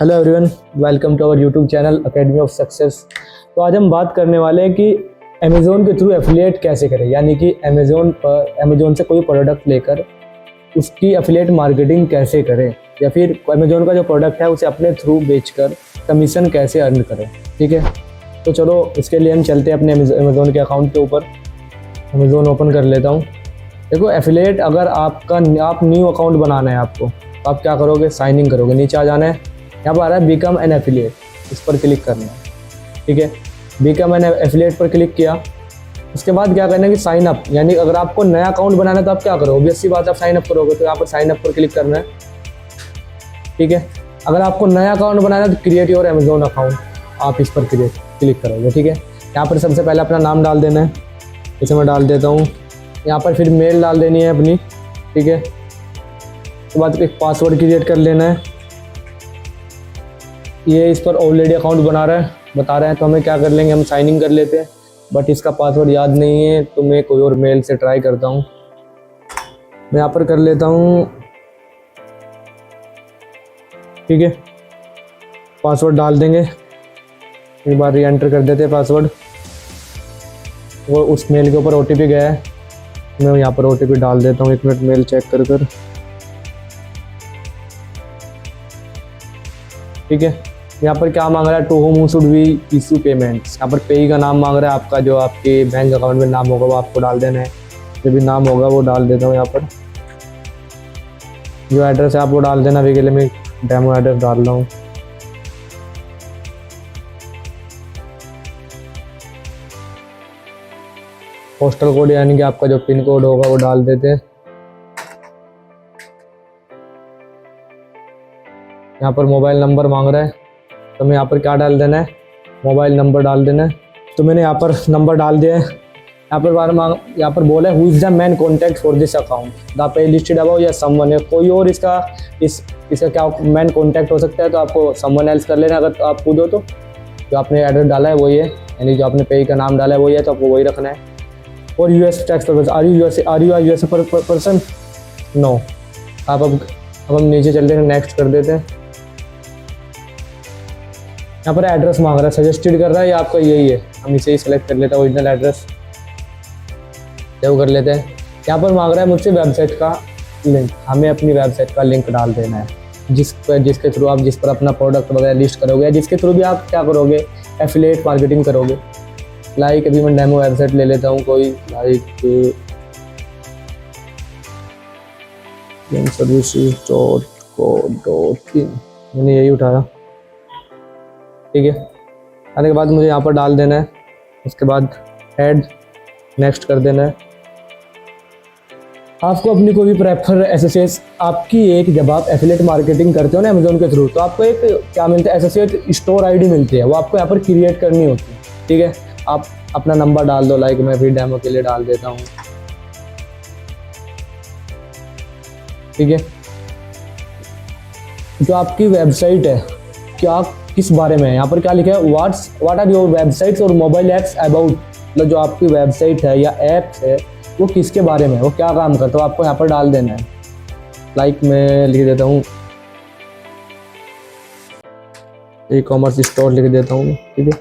Hello everyone, welcome to our YouTube channel academy of success. तो आज हम बात करने वाले हैं कि अमेज़ोन के थ्रू एफिलिएट कैसे करें, यानी कि अमेज़ोन से कोई प्रोडक्ट लेकर उसकी एफिलिएट मार्केटिंग कैसे करें, या फिर अमेज़ोन का जो प्रोडक्ट है उसे अपने थ्रू बेचकर कमीशन कैसे अर्न करें। ठीक है, तो चलो इसके लिए हम चलते हैं अपने अमेज़ोन के अकाउंट के ऊपर। अमेज़ोन ओपन कर लेता हूँ। देखो, एफिलिएट अगर आप न्यू अकाउंट बनाना है आपको, तो आप क्या करोगे, साइन इन करोगे। नीचे आ जाना है, यहाँ पर आ रहा है बिकम एन एफिलिएट, इस पर क्लिक करना है। ठीक है, बिकम एन एफिलिएट पर क्लिक किया। उसके बाद क्या करना है कि साइन अप, यानी अगर आपको नया अकाउंट बनाना है तो आप क्या करोगे, ऑब्वियस सी बात, आप साइन अप करोगे। तो यहाँ पर साइन अप पर क्लिक करना है। ठीक है, अगर आपको नया अकाउंट बनाना है तो क्रिएट योर अमेज़ोन अकाउंट, आप इस पर क्लिक करोगे। ठीक है, यहाँ पर सबसे पहले अपना नाम डाल देना है, इसे मैं डाल देता हूँ। यहाँ पर फिर मेल डाल देनी है अपनी। ठीक है, उसके बाद एक पासवर्ड क्रिएट कर लेना है। ये इस पर ऑलरेडी अकाउंट बता रहे हैं, तो हमें क्या कर लेंगे, हम साइन इन कर लेते हैं। बट इसका पासवर्ड याद नहीं है, तो मैं कोई और मेल से ट्राई करता हूँ। मैं यहाँ पर कर लेता हूँ। ठीक है, पासवर्ड डाल देंगे, एक बार री एंटर कर देते हैं पासवर्ड। वो उस मेल के ऊपर OTP गया है, मैं यहाँ पर OTP डाल देता हूँ। 1 मिनट मेल चेक कर। ठीक है, यहाँ पर क्या मांग रहा है, to whom should we issue payments. यहाँ पर पेई का नाम मांग रहा है, आपका जो आपके बैंक अकाउंट में नाम होगा वो आपको डाल देना है। जो भी नाम होगा वो डाल देता हूँ। यहाँ पर जो एड्रेस है आप वो डाल देना। अभी के लिए मैं डेमो एड्रेस डाल रहा हूँ। पोस्टल कोड, यानी कि आपका जो पिन कोड होगा वो डाल देते हैं। यहाँ पर मोबाइल नंबर मांग रहा है, तो मैं यहाँ पर क्या डाल देना है, मोबाइल नंबर डाल देना है। तो मैंने यहाँ पर नंबर डाल दिया है। यहाँ पर बोला है who is the man contact for this account, the pay listed above, या समवन है कोई और इसका क्या मैन कॉन्टैक्ट हो सकता है, तो आपको समवन एल्स कर लेना। अगर आप खुद हो तो जो आपने एड्रेस डाला है वही है, यानी जो आपने पे का नाम डाला है वही है, तो आपको वही रखना है। और US tax purpose, are you US person, no. अब हम नीचे चलते हैं, नेक्स्ट कर देते हैं। यहाँ पर एड्रेस मांग रहा है, सजेस्टेड कर रहा है, या आपका यही है, हम इसे ही सेलेक्ट कर लेते हैं। ओरिजिनल एड्रेस सेव कर लेते हैं। यहाँ पर मांग रहा है मुझसे वेबसाइट का लिंक, हमें अपनी वेबसाइट का लिंक डाल देना है, जिसके थ्रू आप जिस पर अपना प्रोडक्ट वगैरह लिस्ट करोगे, या जिसके थ्रू भी आप क्या करोगे, एफिलिएट मार्केटिंग करोगे। लाइक अभी मैं डेमो वेबसाइट ले लेता हूँ कोई, लाइक services.co.in, मैंने यही उठाया। ठीक है, आने के बाद मुझे यहाँ पर डाल देना है। उसके बाद ऐड, नेक्स्ट कर देना है। आपको अपनी कोई भी प्रेफर एसोसिएट जब आप एफिलिएट मार्केटिंग करते हो ना अमेज़ोन के थ्रू, तो आपको एक क्या मिलता है, एसोसिएट स्टोर आईडी मिलती है, वो आपको यहाँ पर क्रिएट करनी होती है। ठीक है, आप अपना नंबर डाल दो, लाइक मैं भी डेमो के लिए डाल देता हूँ। ठीक है, जो आपकी वेबसाइट है क्या किस बारे में है, यहाँ पर क्या लिखा है, व्हाट आर योर वेबसाइट्स और मोबाइल ऐप्स अबाउट, मतलब जो आपकी वेबसाइट है या ऐप्स है वो किसके बारे में है, वो क्या काम करता है, आपको यहाँ पर डाल देना है। लाइक मैं लिख देता हूँ ई-कॉमर्स स्टोर, लिख देता हूँ। ठीक है,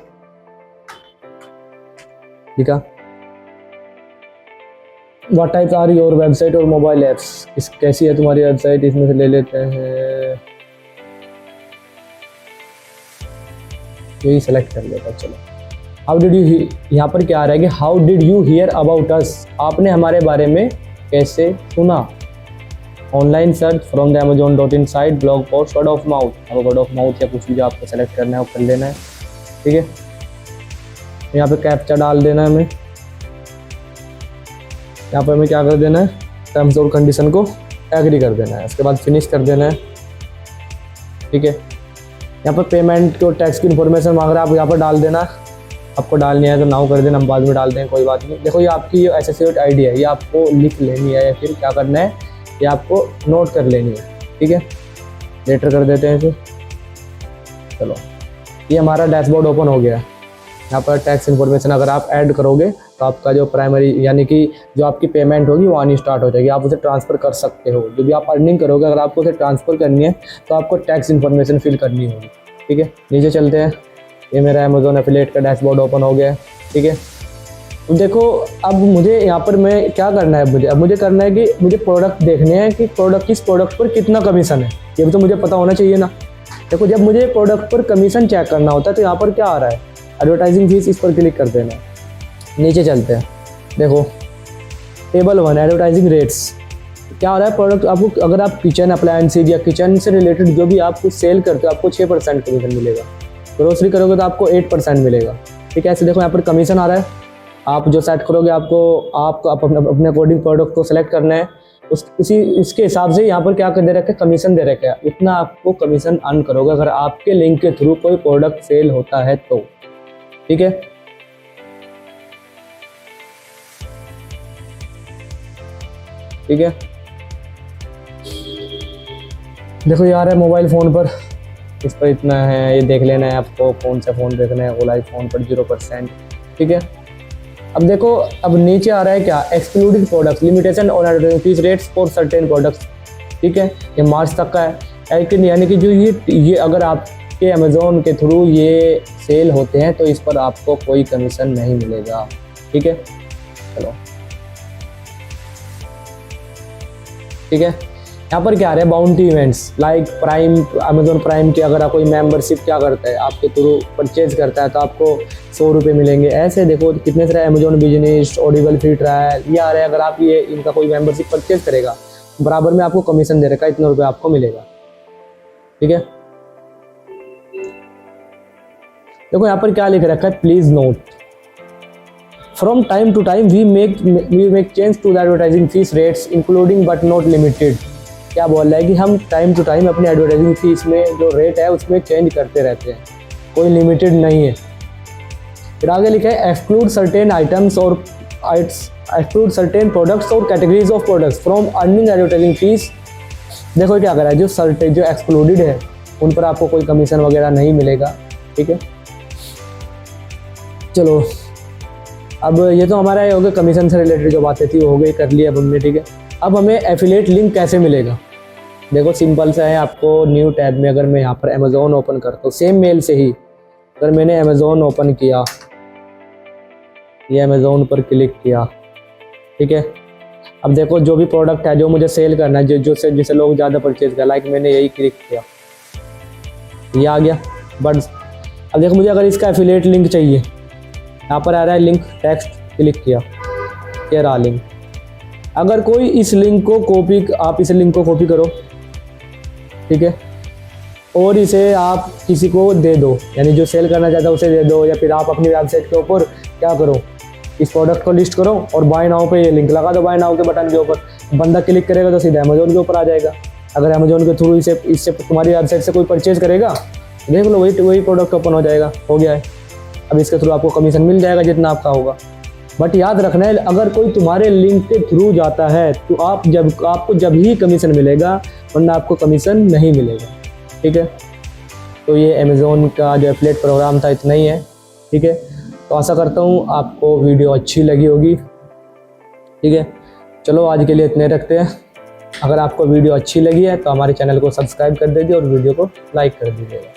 ठीक है, what types are your website और मोबाइल ऐप्स, कैसी है तुम्हारी वेबसाइट, इसमें से ले लेते हैं, यही सेलेक्ट कर लेता। चलो, हाउ डिड यू, यहाँ पर क्या आ रहा है कि how did you here about us, आपने हमारे बारे में कैसे सुना। Online search, from the amazon.in site, blog post, word of mouth, अब वर्ड ऑफ माउथ या कुछ भी जो आपको सेलेक्ट करना है वो कर लेना है। ठीक है, यहाँ पे कैप्चा डाल देना है हमें। यहाँ पर हमें क्या कर देना है, टर्म्स और कंडीशन को एग्री कर देना है। उसके बाद फिनिश कर देना है। ठीक है, यहाँ पर पेमेंट की और टैक्स की इन्फॉर्मेशन मांग रहा है, आप यहाँ पर डाल देना। आपको डालनी है तो नाउ कर देना, हम बाद में डाल देंगे, कोई बात नहीं। देखो, ये आपकी एसोसिएट आईडी है, ये आपको लिख लेनी है, या फिर क्या करना है, ये आपको नोट कर लेनी है। ठीक है, लेटर कर देते हैं इसे। चलो, ये हमारा डैशबोर्ड ओपन हो गया है। यहाँ पर टैक्स इन्फॉर्मेशन अगर आप ऐड करोगे तो आपका जो प्राइमरी यानी कि जो आपकी पेमेंट होगी वो आनी स्टार्ट हो जाएगी, आप उसे ट्रांसफ़र कर सकते हो। जो भी आप अर्निंग करोगे अगर आपको उसे ट्रांसफ़र करनी है तो आपको टैक्स इन्फॉर्मेशन फिल करनी होगी। ठीक है, नीचे चलते हैं। ये मेरा अमेज़ॉन एफिलिएट का डैशबोर्ड ओपन हो गया है। ठीक है, तो देखो अब मुझे यहाँ पर मैं क्या करना है, अब मुझे करना है कि मुझे प्रोडक्ट देखने हैं कि किस प्रोडक्ट पर कितना कमीशन है, ये भी तो मुझे पता होना चाहिए ना। देखो जब मुझे प्रोडक्ट पर कमीशन चेक करना होता है तो यहाँ पर क्या आ रहा है, एडवर्टाइजिंग फीस, इस पर क्लिक कर देना। नीचे चलते हैं, देखो टेबल 1 एडवर्टाइजिंग रेट्स क्या आ रहा है। प्रोडक्ट आपको अगर आप किचन अप्लायंसेज या किचन से रिलेटेड जो भी आप कुछ सेल करते हो आपको 6% कमीशन मिलेगा। ग्रोसरी करोगे तो आपको 8% मिलेगा। ठीक है, ऐसे देखो यहाँ पर कमीशन आ रहा है। आप जो सेट करोगे आपको अपने अकॉर्डिंग प्रोडक्ट को सेलेक्ट करना है, उसके हिसाब से यहाँ पर क्या कर दे रखा है, कमीशन दे रखा है, उतना आपको कमीशन अर्न करोगे अगर आपके लिंक के थ्रू कोई प्रोडक्ट सेल होता है तो। ठीक है, ठीक है, देखो यार है मोबाइल फ़ोन पर, इस पर इतना है, ये देख लेना है आपको कौन सा फ़ोन देखना है। ओला फ़ोन पर 0%। ठीक है, अब देखो अब नीचे आ रहा है क्या, excluding products limitation on advertising fees rates for certain products. ठीक है, ये मार्च तक का है, लेकिन यानी कि जो ये अगर आपके अमेज़ॉन के थ्रू ये सेल होते हैं तो इस पर आपको कोई कमीशन नहीं मिलेगा। ठीक है, चलो ठीक है, यहाँ पर क्या आ रहा है, bounty events like prime, Amazon prime की अगर आप कोई मेंबरशिप क्या करता है आपके थ्रू परचेज करता है तो आपको 100 रुपये मिलेंगे। ऐसे देखो कितने सारे Amazon business, Audible free trial ये आ रहे हैं। अगर आप ये इनका कोई मेंबरशिप परचेज करेगा बराबर में आपको कमीशन दे रखा है, इतना रुपये आपको मिलेगा। ठीक है, देखो यहाँ पर क्या लिख रखा है, please note from time to time we make change to the advertising fees rates including but not limited. क्या बोल रहा है कि हम टाइम टू टाइम अपनी एडवर्टाइजिंग फीस में जो रेट है उसमें चेंज करते रहते हैं, कोई लिमिटेड नहीं है। फिर आगे लिखा है एक्सक्लूड सर्टेन आइटम्स और एक्सक्लूड सर्टेन प्रोडक्ट्स और categories of products from earning advertising fees. देखो क्या कर रहा है, जो एक्सक्लूडेड है उन पर आपको कोई कमीशन वगैरह नहीं मिलेगा। ठीक है, चलो अब ये तो हमारा ये हो गया कमीशन से रिलेटेड जो बातें थी वो हो गई, कर लिया अब हमने। ठीक है, अब हमें एफिलिएट लिंक कैसे मिलेगा, देखो सिंपल सा है। आपको न्यू टैब में अगर मैं यहाँ पर अमेज़ॉन ओपन करता हूँ सेम मेल से ही, अगर मैंने अमेज़ॉन ओपन किया, ये अमेज़ॉन पर क्लिक किया। ठीक है, अब देखो जो भी प्रोडक्ट है जो मुझे सेल करना है, जिसे लोग ज़्यादा परचेज कर, लाइक मैंने यही क्लिक किया, ये आ गया। बट अब देखो मुझे अगर इसका एफिलिएट लिंक चाहिए, यहाँ पर आ रहा है लिंक टेक्स्ट, क्लिक किया, ये रहा लिंक। अगर कोई इस लिंक को आप इस लिंक को कॉपी करो, ठीक है, और इसे आप किसी को दे दो, यानी जो सेल करना चाहता है उसे दे दो, या फिर आप अपनी वेबसाइट के ऊपर क्या करो, इस प्रोडक्ट को लिस्ट करो और बाय नाउ पे ये लिंक लगा दो, बाय नाउ के बटन के ऊपर। बंदा क्लिक करेगा तो सीधा अमेज़ॉन के ऊपर आ जाएगा। अगर अमेज़ॉन के थ्रू इससे तुम्हारी वेबसाइट से कोई परचेज करेगा, देख लो वही प्रोडक्ट ओपन हो जाएगा, हो गया है। अब इसके थ्रू आपको कमीशन मिल जाएगा जितना आपका होगा। बट याद रखना है, अगर कोई तुम्हारे लिंक के थ्रू जाता है तो आपको जब ही कमीशन मिलेगा, वरना आपको कमीशन नहीं मिलेगा। ठीक है, तो ये अमेज़ॉन का जो एफिलिएट प्रोग्राम था इतना ही है। ठीक है, तो आशा करता हूँ आपको वीडियो अच्छी लगी होगी। ठीक है, चलो आज के लिए इतने रखते हैं। अगर आपको वीडियो अच्छी लगी है तो हमारे चैनल को सब्सक्राइब कर दीजिए और वीडियो को लाइक कर दीजिएगा।